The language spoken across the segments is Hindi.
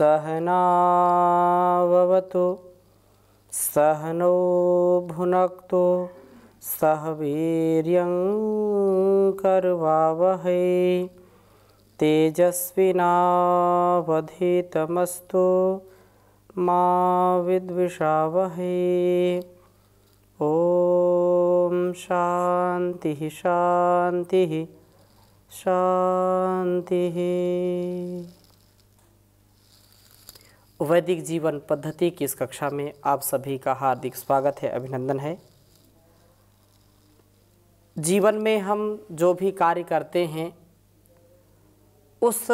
सहनाववतु सहनौ भुनक्तु सह वीर्यं करवावहै तेजस्विनावधीतमस्तु मा विद्विषावहै। ओम शांति शांति शांति। वैदिक जीवन पद्धति की इस कक्षा में आप सभी का हार्दिक स्वागत है, अभिनंदन है। जीवन में हम जो भी कार्य करते हैं उस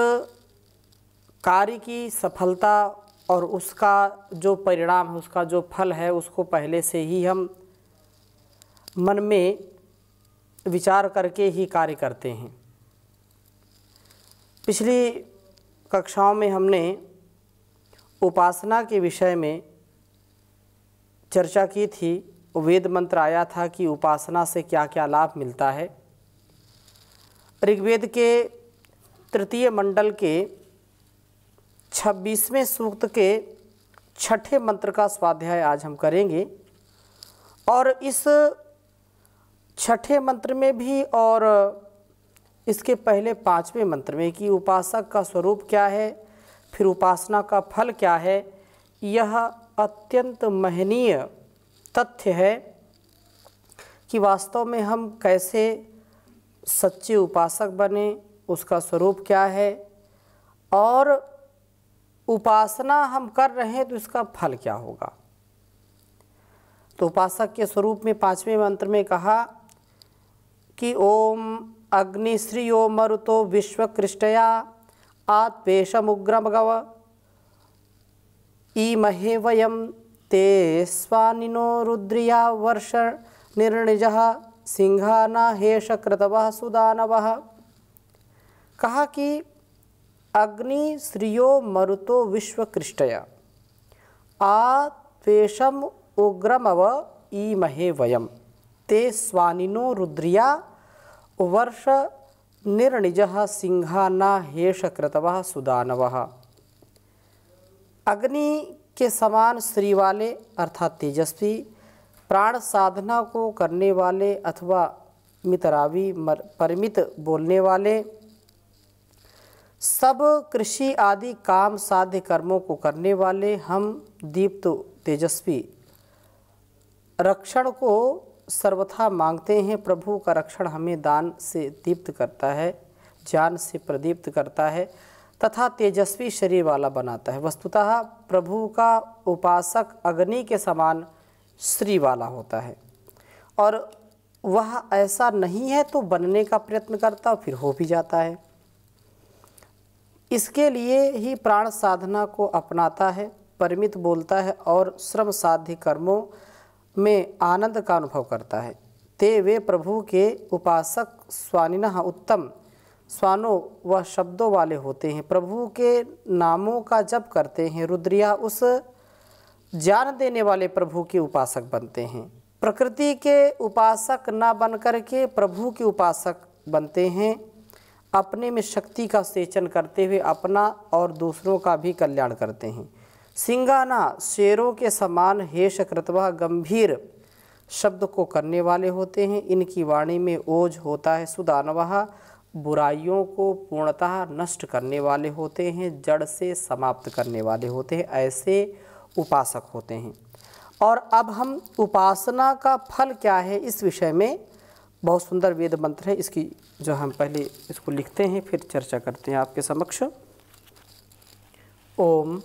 कार्य की सफलता और उसका जो परिणाम है, उसका जो फल है, उसको पहले से ही हम मन में विचार करके ही कार्य करते हैं। पिछली कक्षाओं में हमने उपासना के विषय में चर्चा की थी। वेद मंत्र आया था कि उपासना से क्या क्या लाभ मिलता है। ऋग्वेद के तृतीय मंडल के 26वें सूक्त के 6ठे मंत्र का स्वाध्याय आज हम करेंगे। और इस 6ठे मंत्र में भी और इसके पहले 5वें मंत्र में कि उपासक का स्वरूप क्या है, फिर उपासना का फल क्या है, यह अत्यंत महनीय तथ्य है कि वास्तव में हम कैसे सच्चे उपासक बने, उसका स्वरूप क्या है और उपासना हम कर रहे हैं तो इसका फल क्या होगा। तो उपासक के स्वरूप में 5वें मंत्र में कहा कि ओम अग्निश्रियो मरुतो विश्वकृष्टया आत्पेशमुग्रमगव ईमहे वयं ते स्वानिनो रुद्रिया वर्ष निर्णिजः सिंहाना हेश क्रतवः सुदानवः। कहा कि अग्नि श्रियो मरुतो विश्वकृष्टया आत्पेशम उग्रमव ईमहे वयं ते स्वानिनो रुद्रिया वर्ष निर्णिजः सिंहाना हेश क्रतवः सुदानवः। अग्नि के समान श्री वाले अर्थात तेजस्वी, प्राण साधना को करने वाले अथवा मितरावी परिमित बोलने वाले, सब कृषि आदि काम साध्य कर्मों को करने वाले हम दीप्त तेजस्वी रक्षण को सर्वथा मांगते हैं। प्रभु का रक्षण हमें दान से दीप्त करता है, ज्ञान से प्रदीप्त करता है तथा तेजस्वी शरीर वाला बनाता है। वस्तुतः प्रभु का उपासक अग्नि के समान श्री वाला होता है और वह ऐसा नहीं है तो बनने का प्रयत्न करता फिर हो भी जाता है। इसके लिए ही प्राण साधना को अपनाता है, परिमित बोलता है और श्रम साध्य कर्मों में आनंद का अनुभव करता है। ते वे प्रभु के उपासक स्वानिनः उत्तम स्वानो वह शब्दों वाले होते हैं, प्रभु के नामों का जप करते हैं। रुद्रिया उस ज्ञान देने वाले प्रभु के उपासक बनते हैं। प्रकृति के उपासक न बन करके प्रभु के उपासक बनते हैं। अपने में शक्ति का सेचन करते हुए अपना और दूसरों का भी कल्याण करते हैं। सिंगाना शेरों के समान हेश कृतवः गंभीर शब्द को करने वाले होते हैं। इनकी वाणी में ओज होता है। सुदानवः बुराइयों को पूर्णतः नष्ट करने वाले होते हैं, जड़ से समाप्त करने वाले होते हैं। ऐसे उपासक होते हैं। और अब हम उपासना का फल क्या है इस विषय में बहुत सुंदर वेद मंत्र है, इसकी जो हम पहले इसको लिखते हैं फिर चर्चा करते हैं आपके समक्ष। ओम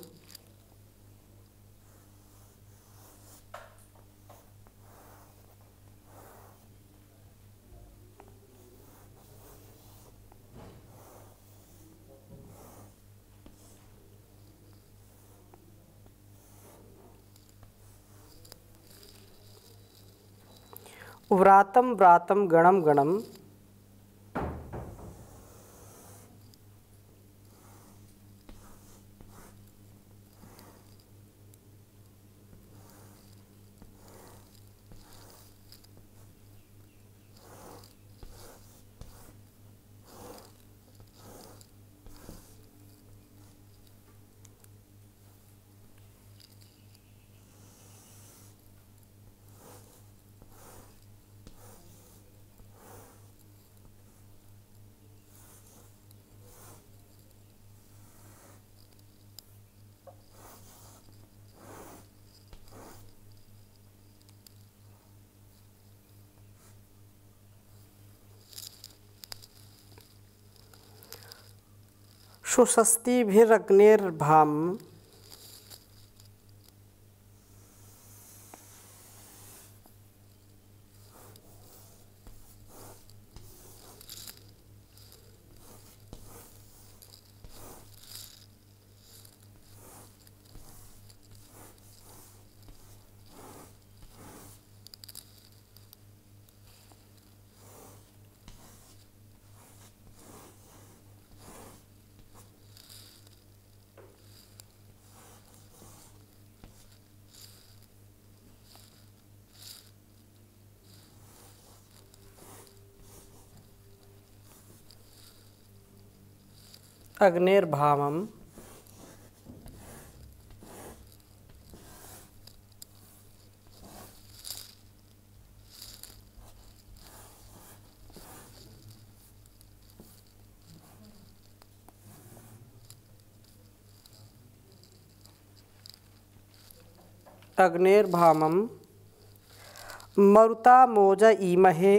व्रातं व्रातं गणं गणं सुषस्तिभिरग्निर्भाम अग्निर्भामम अग्निर्भामम मरुतामोज ईमहे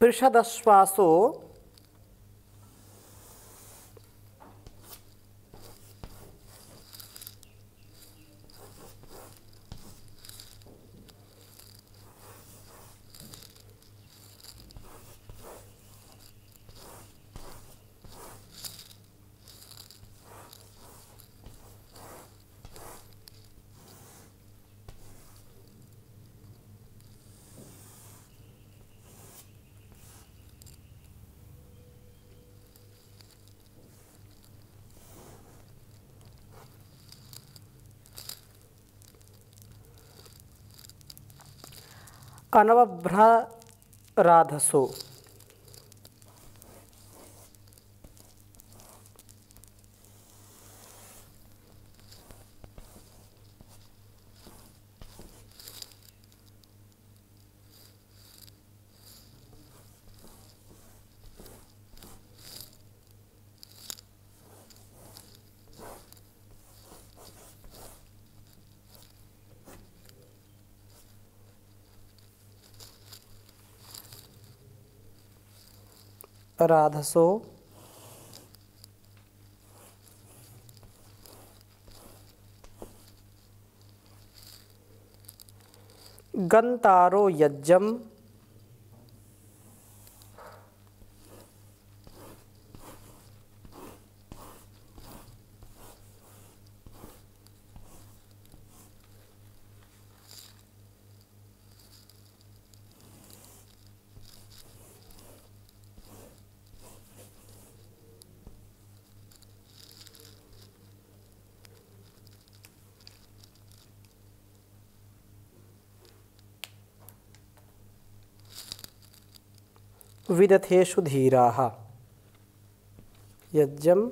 पृषदश्वासो अनवभ्राराधसो राधसो गन्तारो यज्जम विदथेषु धीराः यज्जम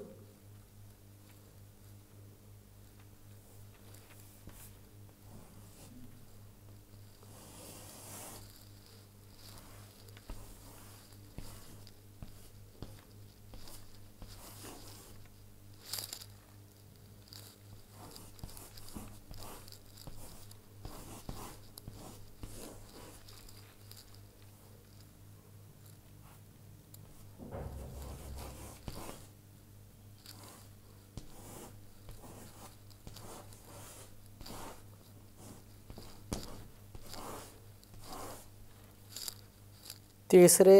तीसरे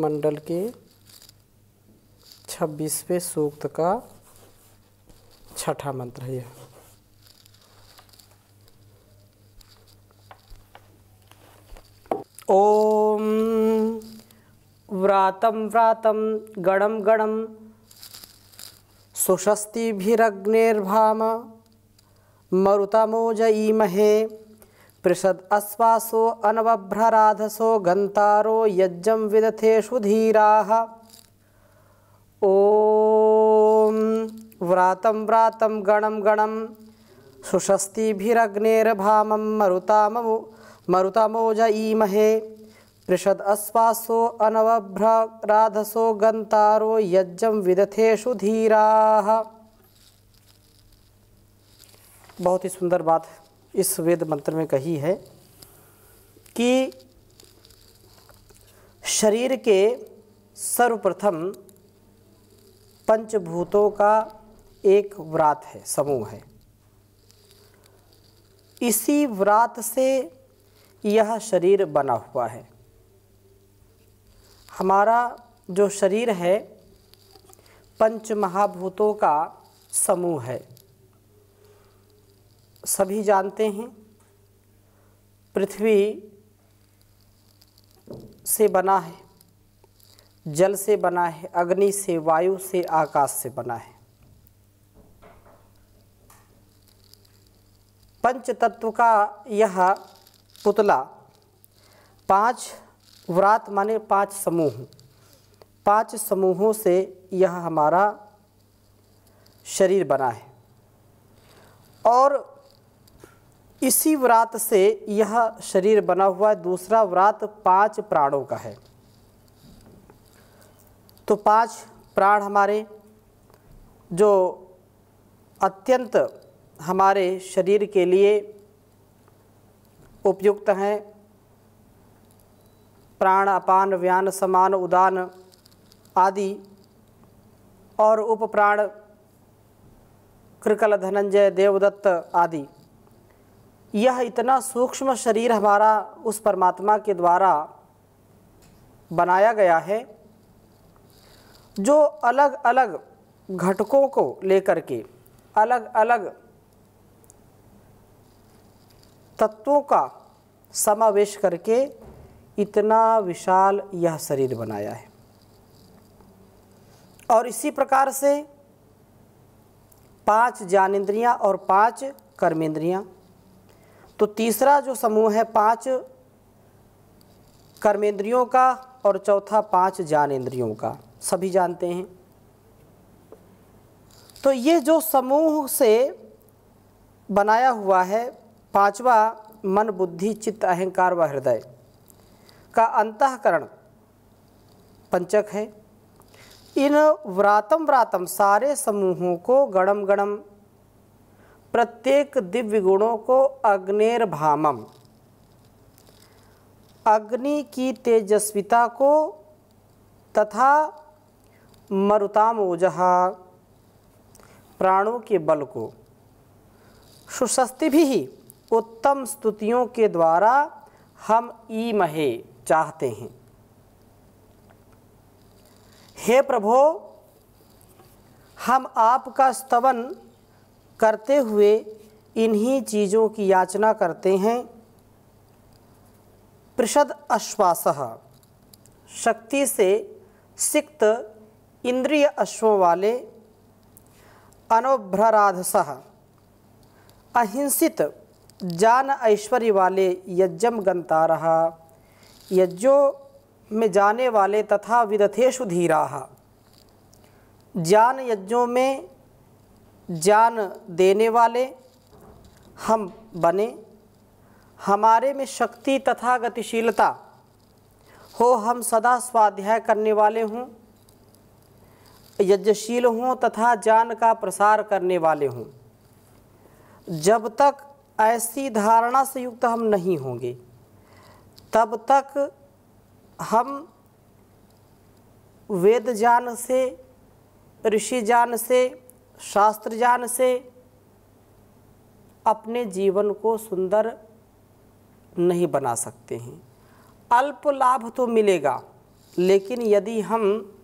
मंडल के 26वें सूक्त का छठा मंत्र है यह। ओम व्रातं व्रातं गणं गणं सुषस्तिभिरग्निर्भाम मरुतमोजयीमहे पृषद अस्वासो अनवभ्रराधसो गन्तारो यज्ञं विदथेषु धीराः। ओम व्रातं व्रातं गणं गणं सुषस्तिभिरग्निर्भामं मरुतमोजयीमहे पृषद अस्वासो अनवभ्रराधसो गन्तारो यज्ञं विदथेषु धीराः। बहुत ही सुंदर बात इस वेद मंत्र में कही है कि शरीर के सर्वप्रथम पंचभूतों का एक व्रात है, समूह है। इसी व्रात से यह शरीर बना हुआ है। हमारा जो शरीर है पंच महाभूतों का समूह है। सभी जानते हैं पृथ्वी से बना है, जल से बना है, अग्नि से, वायु से, आकाश से बना है। पंच तत्व का यह पुतला 5 व्रात माने 5 समूह, 5 समूहों से यह हमारा शरीर बना है। और इसी व्रात से यह शरीर बना हुआ है। दूसरा व्रात 5 प्राणों का है। तो 5 प्राण हमारे जो अत्यंत हमारे शरीर के लिए उपयुक्त हैं, प्राण, अपान, व्यान, समान, उदान आदि, और उपप्राण कृकल, धनंजय, देवदत्त आदि। यह इतना सूक्ष्म शरीर हमारा उस परमात्मा के द्वारा बनाया गया है जो अलग अलग घटकों को लेकर के, अलग अलग तत्वों का समावेश करके इतना विशाल यह शरीर बनाया है। और इसी प्रकार से 5 ज्ञानेंद्रियां और 5 कर्मेंद्रियां। तो तीसरा जो समूह है 5 कर्मेंद्रियों का और चौथा 5 ज्ञानेंद्रियों का, सभी जानते हैं। तो ये जो समूह से बनाया हुआ है, 5वां मन, बुद्धि, चित्त, अहंकार व हृदय का अंतःकरण पंचक है। इन व्रातम व्रातम सारे समूहों को गणम गणम, प्रत्येक दिव्य गुणों को अग्निर्भामम, अग्नि की तेजस्विता को, तथा मरुतामोजहा, प्राणों के बल को, सुषस्ति भी उत्तम स्तुतियों के द्वारा हम ईमहे चाहते हैं। हे प्रभो, हम आपका स्तवन करते हुए इन्हीं चीज़ों की याचना करते हैं। पृषद अश्वासः, शक्ति से सिक्त इंद्रिय अश्वों वाले, अनोभ्रराधसः, अहिंसित जान ऐश्वर्य वाले, यज्ञम गंतारः, यज्ञों में जाने वाले, तथा विदथेषु धीराः, ज्ञान यज्ञों में ज्ञान देने वाले हम बने। हमारे में शक्ति तथा गतिशीलता हो, हम सदा स्वाध्याय करने वाले हों, यज्ञशील हों तथा ज्ञान का प्रसार करने वाले हों। जब तक ऐसी धारणा से युक्त हम नहीं होंगे, तब तक हम वेद ज्ञान से, ऋषि ज्ञान से, शास्त्र ज्ञान से अपने जीवन को सुंदर नहीं बना सकते हैं। अल्प लाभ तो मिलेगा, लेकिन यदि हम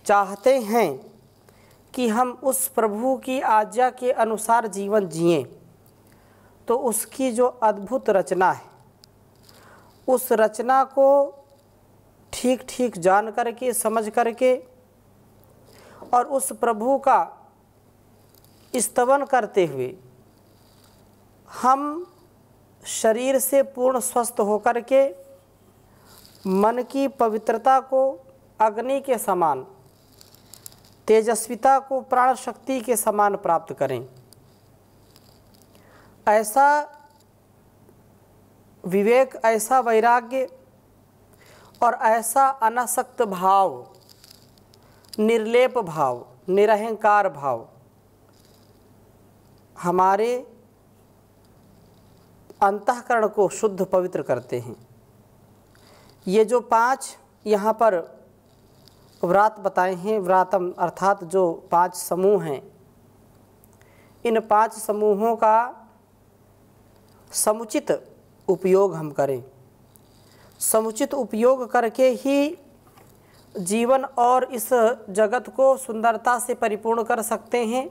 चाहते हैं कि हम उस प्रभु की आज्ञा के अनुसार जीवन जिएं, तो उसकी जो अद्भुत रचना है उस रचना को ठीक ठीक जान करके, समझ करके और उस प्रभु का स्तवन करते हुए हम शरीर से पूर्ण स्वस्थ होकर के मन की पवित्रता को अग्नि के समान, तेजस्विता को प्राण शक्ति के समान प्राप्त करें। ऐसा विवेक, ऐसा वैराग्य और ऐसा अनासक्त भाव, निर्लेप भाव, निरहंकार भाव हमारे अंतःकरण को शुद्ध पवित्र करते हैं। ये जो 5 यहाँ पर व्रात बताए हैं, व्रातम अर्थात जो 5 समूह हैं, इन 5 समूहों का समुचित उपयोग हम करें। समुचित उपयोग करके ही जीवन और इस जगत को सुंदरता से परिपूर्ण कर सकते हैं,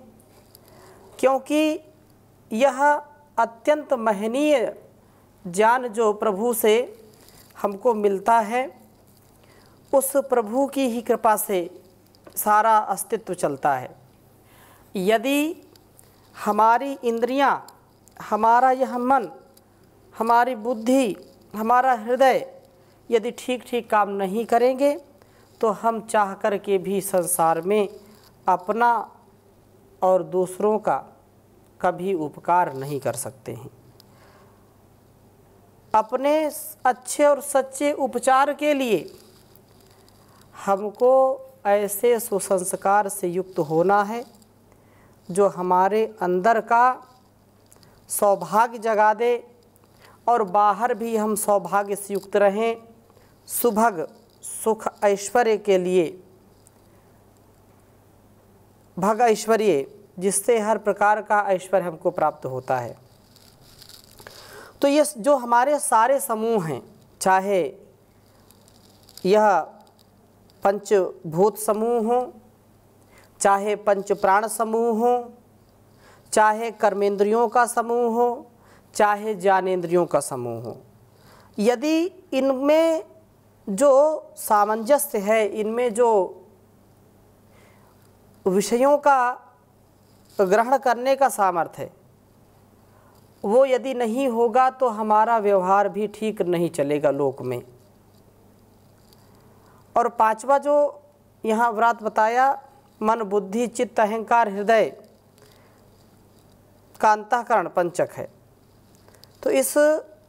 क्योंकि यह अत्यंत महनीय ज्ञान जो प्रभु से हमको मिलता है, उस प्रभु की ही कृपा से सारा अस्तित्व चलता है। यदि हमारी इंद्रियां, हमारा यह मन, हमारी बुद्धि, हमारा हृदय यदि ठीक ठीक काम नहीं करेंगे तो हम चाह कर के भी संसार में अपना और दूसरों का कभी उपकार नहीं कर सकते हैं। अपने अच्छे और सच्चे उपचार के लिए हमको ऐसे सुसंस्कार से युक्त होना है जो हमारे अंदर का सौभाग्य जगा दे और बाहर भी हम सौभाग्य से युक्त रहें, सुभग सुख ऐश्वर्य के लिए, भग ऐश्वर्य, जिससे हर प्रकार का ऐश्वर्य हमको प्राप्त होता है। तो ये जो हमारे सारे समूह हैं, चाहे यह पंचभूत समूह हो, चाहे पंच प्राण समूह हो, चाहे कर्मेंद्रियों का समूह हो, चाहे ज्ञानेंद्रियों का समूह हो, यदि इनमें जो सामंजस्य है, इनमें जो विषयों का ग्रहण करने का सामर्थ्य है, वो यदि नहीं होगा तो हमारा व्यवहार भी ठीक नहीं चलेगा लोक में। और 5वां जो यहाँ व्रत बताया, मन, बुद्धि, चित्त, अहंकार, हृदय का अंतःकरण पंचक है। तो इस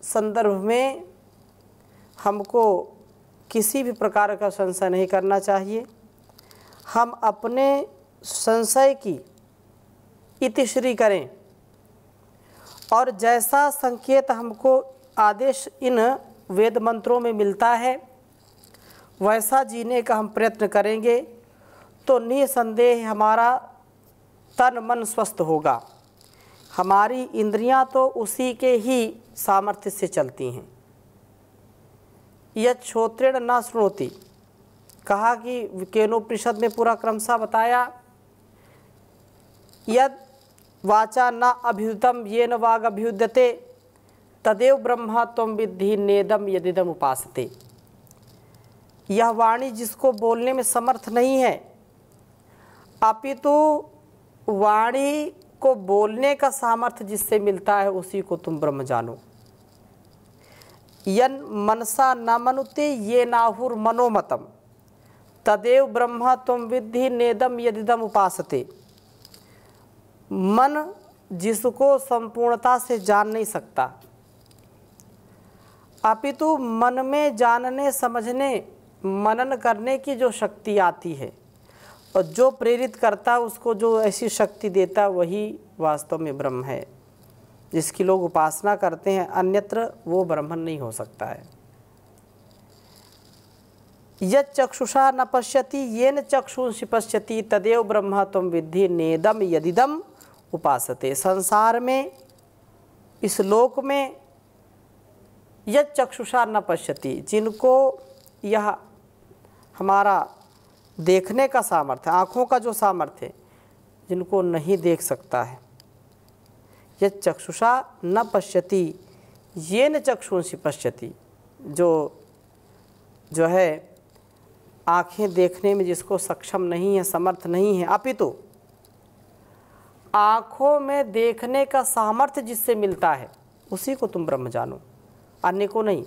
संदर्भ में हमको किसी भी प्रकार का संशय नहीं करना चाहिए। हम अपने संशय की इतिश्री करें और जैसा संकेत हमको आदेश इन वेद मंत्रों में मिलता है वैसा जीने का हम प्रयत्न करेंगे तो निसंदेह हमारा तन मन स्वस्थ होगा। हमारी इंद्रियां तो उसी के ही सामर्थ्य से चलती हैं। यत् श्रोत्रेण न शृणोति, कहा कि केनोपनिषद में पूरा क्रमशः बताया, यद वाचा न अभ्युदम येन वाग अभ्युद्यते तदेव ब्रह्मा त्वं विद्धि नेदम यदिदम उपासते। यह वाणी जिसको बोलने में समर्थ नहीं है, अपितु वाणी को बोलने का सामर्थ्य जिससे मिलता है उसी को तुम ब्रह्म जानो। यन मनसा न मनुते ये नाहुर मनोमतम तदेव ब्रह्मा त्वं विद्धि नेदम यदिदम उपासते। मन जिसको संपूर्णता से जान नहीं सकता, अपितु मन में जानने, समझने, मनन करने की जो शक्ति आती है और जो प्रेरित करता उसको जो ऐसी शक्ति देता वही वास्तव में ब्रह्म है, जिसकी लोग उपासना करते हैं। अन्यत्र वो ब्रह्मन नहीं हो सकता है। यत् चक्षुषा न पश्यति येन चक्षुंषि पश्यति तदेव ब्रह्म त्वं विद्धि नेदम यदिदम उपासते। संसार में, इस लोक में यत् चक्षुषा न पश्यति, जिनको यह हमारा देखने का सामर्थ्य, आँखों का जो सामर्थ्य, जिनको नहीं देख सकता है, यत् चक्षुषा न पश्यति येन चक्षुंषि पश्यति, जो है आँखें देखने में जिसको सक्षम नहीं है, समर्थ नहीं है, अपितु आँखों में देखने का सामर्थ्य जिससे मिलता है उसी को तुम ब्रह्म जानो, अन्य को नहीं।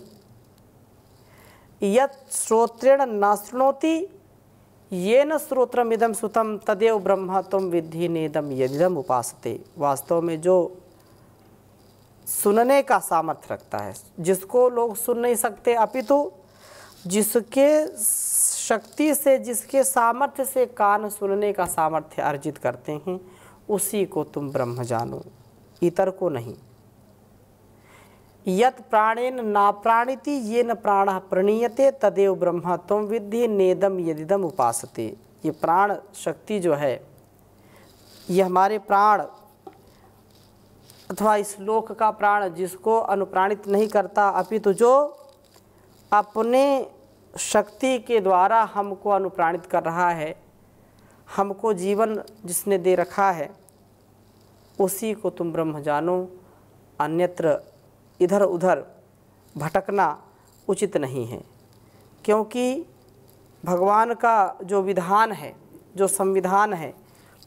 यत् श्रोत्रेण न शृणोति येन श्रोत्रमिदं सुतम तदेव ब्रह्म त्वं विद्धि नेदम यदिदम उपासते। वास्तव में जो सुनने का सामर्थ्य रखता है, जिसको लोग सुन नहीं सकते, अपितु जिसके शक्ति से, जिसके सामर्थ्य से कान सुनने का सामर्थ्य अर्जित करते हैं, उसी को तुम ब्रह्म जानो, इतर को नहीं। यत् प्राणेन ना प्राणिति येन प्राणः प्रणीयते तदेव ब्रह्म त्वं विद्धि नेदम यदिदम उपासते। ये प्राण शक्ति जो है, ये हमारे प्राण अथवा इस लोक का प्राण जिसको अनुप्राणित नहीं करता, अपितु जो अपने शक्ति के द्वारा हमको अनुप्राणित कर रहा है, हमको जीवन जिसने दे रखा है, उसी को तुम ब्रह्म जानो, अन्यत्र इधर उधर भटकना उचित नहीं है। क्योंकि भगवान का जो विधान है, जो संविधान है,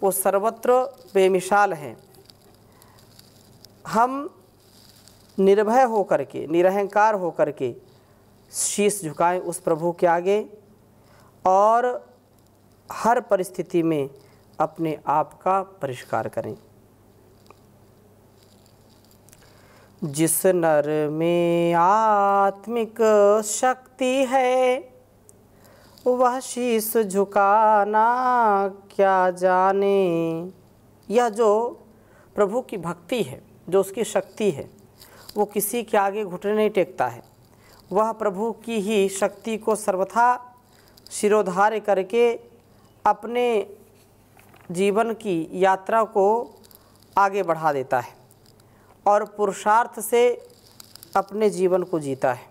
वो सर्वत्र बेमिसाल है। हम निर्भय होकर के, निरहंकार होकर के शीश झुकाएं उस प्रभु के आगे और हर परिस्थिति में अपने आप का परिष्कार करें। जिस नर में आत्मिक शक्ति है वह शीश झुकाना क्या जाने। यह जो प्रभु की भक्ति है, जो उसकी शक्ति है, वो किसी के आगे घुटने नहीं टेकता है। वह प्रभु की ही शक्ति को सर्वथा शिरोधार्य करके अपने जीवन की यात्रा को आगे बढ़ा देता है और पुरुषार्थ से अपने जीवन को जीता है।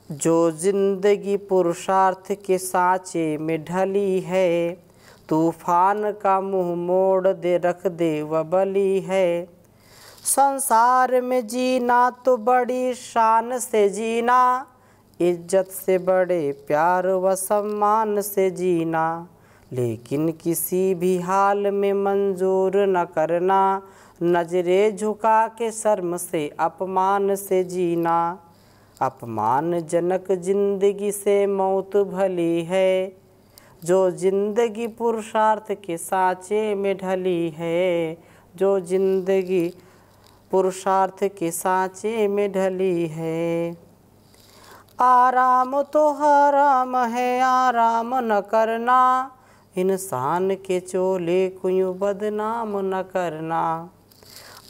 जो जिंदगी पुरुषार्थ के सांचे में ढली है, तूफान का मुंह मोड़ दे रख दे वह बली है। संसार में जीना तो बड़ी शान से जीना, इज्जत से बड़े प्यार व सम्मान से जीना, लेकिन किसी भी हाल में मंजूर न करना, नजरें झुका के शर्म से अपमान से जीना। अपमानजनक जिंदगी से मौत भली है, जो जिंदगी पुरुषार्थ के सांचे में ढली है, जो जिंदगी पुरुषार्थ के सांचे में ढली है। आराम तो हराम है, आराम न करना, इंसान के चोले को यूं बदनाम न करना।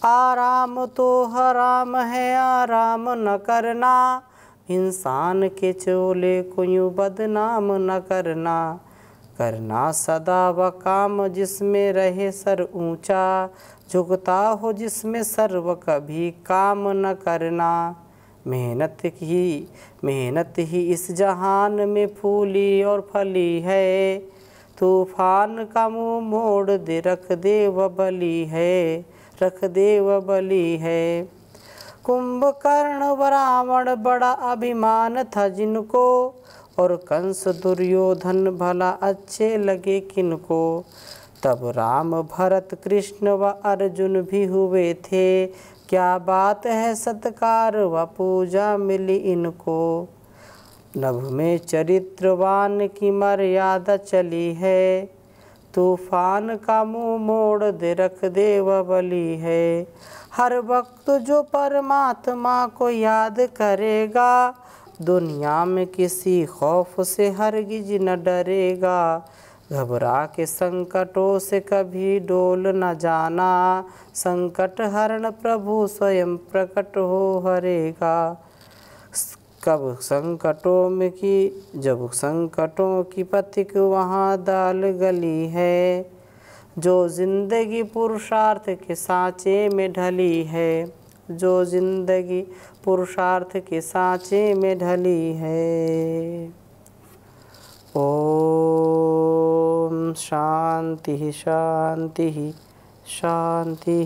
आराम तो हराम है, आराम न करना, इंसान के चोले को यूं बदनाम न करना। करना सदा व काम जिसमें रहे सर ऊंचा, झुकता हो जिसमें सर्व कभी काम न करना। मेहनत ही इस जहान में फूली और फली है, तूफान का मुंह मोड़ दे रख दे वह बली है, रख दे वह बली है। कुंभकर्ण व रावण बड़ा अभिमान था जिनको, और कंस दुर्योधन भला अच्छे लगे किनको। तब राम भरत कृष्ण व अर्जुन भी हुए थे, क्या बात है सत्कार व पूजा मिली इनको। नभ में चरित्रवान की मर्यादा चली है, तूफान का मुंह मोड़ दे रख दे वह बली है। हर वक्त जो परमात्मा को याद करेगा, दुनिया में किसी खौफ से हरगिज न डरेगा। घबरा के संकटों से कभी डोल न जाना, संकट हरण प्रभु स्वयं प्रकट हो हरेगा। जब संकटों की पथिक वहाँ दाल गली है, जो जिंदगी पुरुषार्थ के सांचे में ढली है, जो जिंदगी पुरुषार्थ के सांचे में ढली है। ओम शांति शांति शांति।